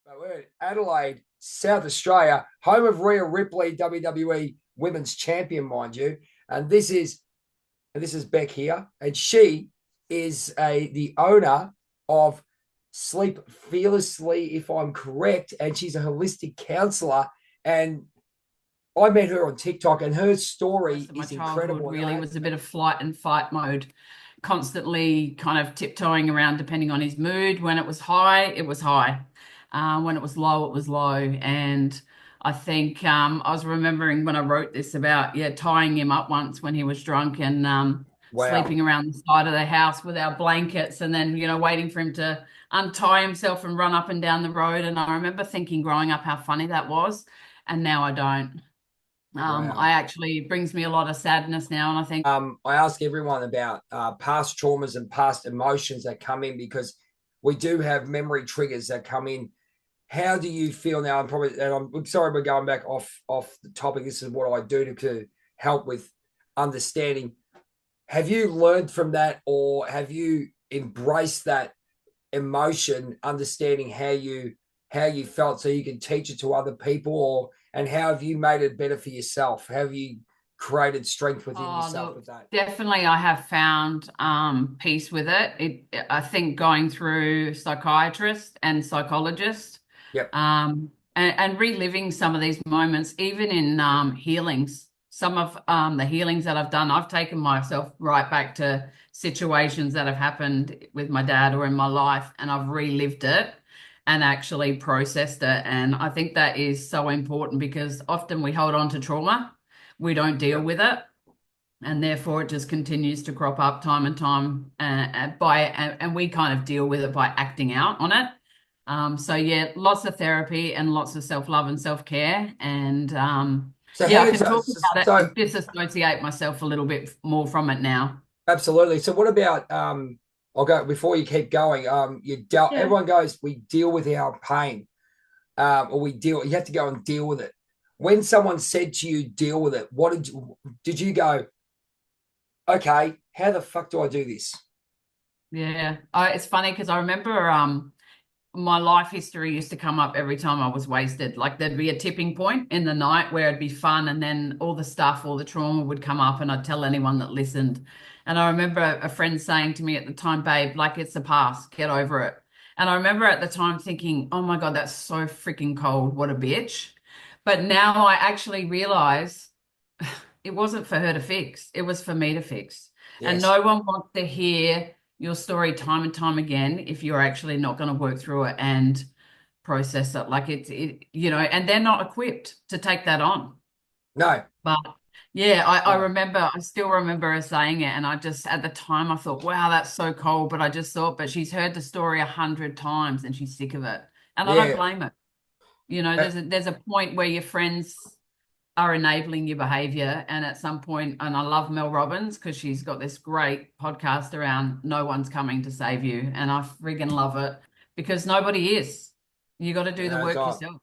But we're in Adelaide, South Australia, home of Rhea Ripley, WWE Women's Champion, mind you. And this is Bec here, and she is the owner of Sleep Fearlessly, if I'm correct, and she's a holistic counselor. And I met her on TikTok, and her story My is childhood incredible. really was a bit of flight and fight mode, constantly kind of tiptoeing around depending on his mood. When it was high, it was high. When it was low, it was low. And I think I was remembering when I wrote this about, tying him up once when he was drunk and Wow. sleeping around the side of the house with our blankets and then, waiting for him to untie himself and run up and down the road. And I remember thinking growing up how funny that was. And now I don't. Wow. I actually it brings me a lot of sadness now, and I think I ask everyone about past traumas and past emotions that come in because we do have memory triggers that come in. How do you feel now? I'm sorry we're going back off the topic. This is what I do to help with understanding. Have you learned from that, or have you embraced that emotion, understanding how you felt, so you can teach it to other people, or and how have you made it better for yourself? How have you created strength within yourself look, with that? definitely I have found peace with it. I think going through psychiatrist and psychologist, Yep. and reliving some of these moments, even in healings. Some of the healings that I've done, I've taken myself right back to situations that have happened with my dad or in my life, and I've relived it and actually processed it. And I think that is so important because often we hold on to trauma, we don't deal Yep. with it, and therefore it just continues to crop up time and time, and we kind of deal with it by acting out on it. So yeah, lots of therapy and lots of self-love and self-care. And So yeah, how I did can talk about it so and disassociate myself a little bit more from it now. absolutely. So what about I'll go before you keep going. Yeah. Everyone goes, we deal with our pain, or you have to go and deal with it. When someone said to you, deal with it, what did you go, okay, how the fuck do I do this? Yeah. It's funny because I remember my life history used to come up every time I was wasted. Like there'd be a tipping point in the night where it'd be fun, and then all the stuff, all the trauma would come up, and I'd tell anyone that listened. And I remember a friend saying to me at the time, babe, like it's the past, get over it. And I remember at the time thinking, oh my God, that's so freaking cold. What a bitch. But now I actually realize it wasn't for her to fix, it was for me to fix. And Yes. no one wants to hear your story time and time again if you're actually not going to work through it and process it. Like and they're not equipped to take that on. No. But yeah, I No. remember, I still remember her saying it. And I just, at the time, I thought, wow, that's so cold. But I just thought, but she's heard the story 100 times and she's sick of it. And I don't Yeah. blame her. Uh, There's a point where your friends are enabling your behavior. And at some point, and I love Mel Robbins because she's got this great podcast around no one's coming to save you. And I friggin' love it because nobody is. You got to do the no, work so yourself.